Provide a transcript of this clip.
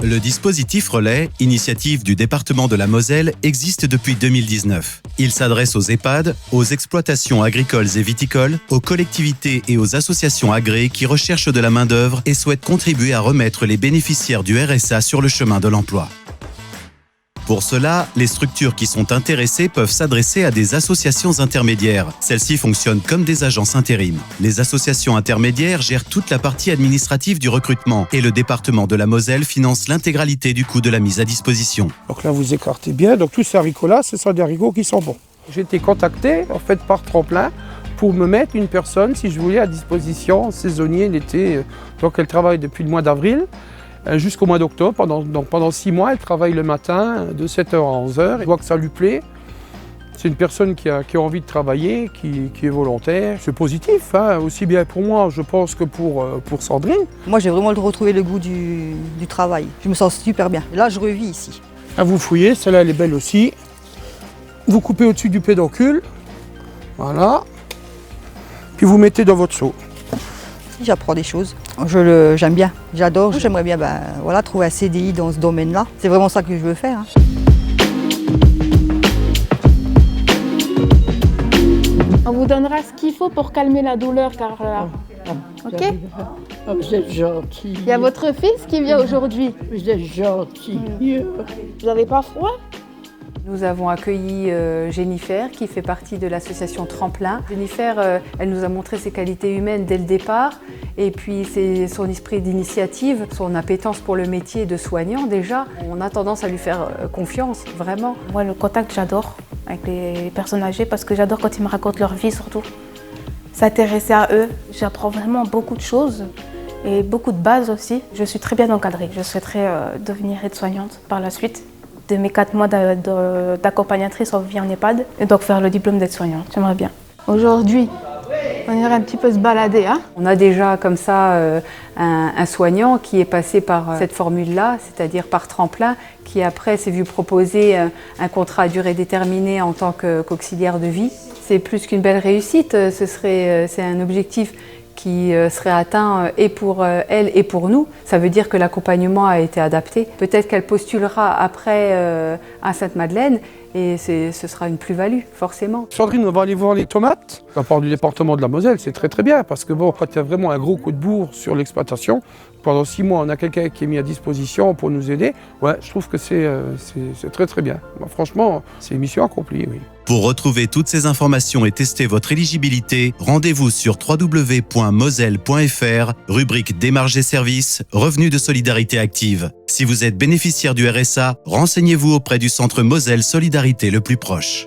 Le dispositif Relais, initiative du département de la Moselle, existe depuis 2019. Il s'adresse aux EHPAD, aux exploitations agricoles et viticoles, aux collectivités et aux associations agréées qui recherchent de la main-d'œuvre et souhaitent contribuer à remettre les bénéficiaires du RSA sur le chemin de l'emploi. Pour cela, les structures qui sont intéressées peuvent s'adresser à des associations intermédiaires. Celles-ci fonctionnent comme des agences intérim. Les associations intermédiaires gèrent toute la partie administrative du recrutement et le département de la Moselle finance l'intégralité du coût de la mise à disposition. Donc là, vous écartez bien. Donc tous ces haricots-là, ce sont des haricots qui sont bons. J'ai été contacté en fait par Tremplin pour me mettre une personne, si je voulais, à disposition, saisonnier l'été. Donc elle travaille depuis le mois d'avril jusqu'au mois d'octobre. Pendant 6 mois, elle travaille le matin de 7h à 11h. Je vois que ça lui plaît. C'est une personne qui a envie de travailler, qui est volontaire. C'est positif, hein, aussi bien pour moi, je pense, que pour Sandrine. Moi, j'ai vraiment retrouvé le goût du travail. Je me sens super bien. Là, je revis ici. Ah, vous fouillez, celle-là, elle est belle aussi. Vous coupez au-dessus du pédoncule. Voilà. Puis vous mettez dans votre seau. J'apprends des choses. J'aime bien, j'adore. J'aimerais bien trouver un CDI dans ce domaine-là. C'est vraiment ça que je veux faire. On vous donnera ce qu'il faut pour calmer la douleur, Carla. Ok? Vous êtes gentil. Il y a votre fils qui vient aujourd'hui. Vous êtes gentil. Vous n'avez pas froid? Nous avons accueilli Jennifer qui fait partie de l'association Tremplin. Jennifer, elle nous a montré ses qualités humaines dès le départ et puis c'est son esprit d'initiative, son appétence pour le métier de soignant déjà. On a tendance à lui faire confiance, vraiment. Moi, le contact, j'adore avec les personnes âgées parce que j'adore quand ils me racontent leur vie surtout. S'intéresser à eux, j'apprends vraiment beaucoup de choses et beaucoup de bases aussi. Je suis très bien encadrée. Je souhaiterais devenir aide-soignante par la suite. De mes 4 mois d'accompagnatrice en vie en EHPAD et donc faire le diplôme d'aide-soignante. J'aimerais bien. Aujourd'hui, on irait un petit peu se balader. Hein? On a déjà comme ça un soignant qui est passé par cette formule-là, c'est-à-dire par Tremplin, qui après s'est vu proposer un contrat à durée déterminée en tant qu'auxiliaire de vie. C'est plus qu'une belle réussite, c'est un objectif qui serait atteint et pour elle et pour nous. Ça veut dire que l'accompagnement a été adapté. Peut-être qu'elle postulera après à Sainte-Madeleine et ce sera une plus-value, forcément. Sandrine, on va aller voir les tomates. À part du département de la Moselle, c'est très très bien parce que bon, quand il y a vraiment un gros coup de bourre sur l'exploitation, pendant 6 mois, on a quelqu'un qui est mis à disposition pour nous aider. Ouais, je trouve que c'est très très bien. Bon, franchement, c'est mission accomplie, oui. Pour retrouver toutes ces informations et tester votre éligibilité, rendez-vous sur www.moselle.fr, rubrique Démarches et services, Revenus de solidarité active. Si vous êtes bénéficiaire du RSA, renseignez-vous auprès du centre Moselle Solidarité le plus proche.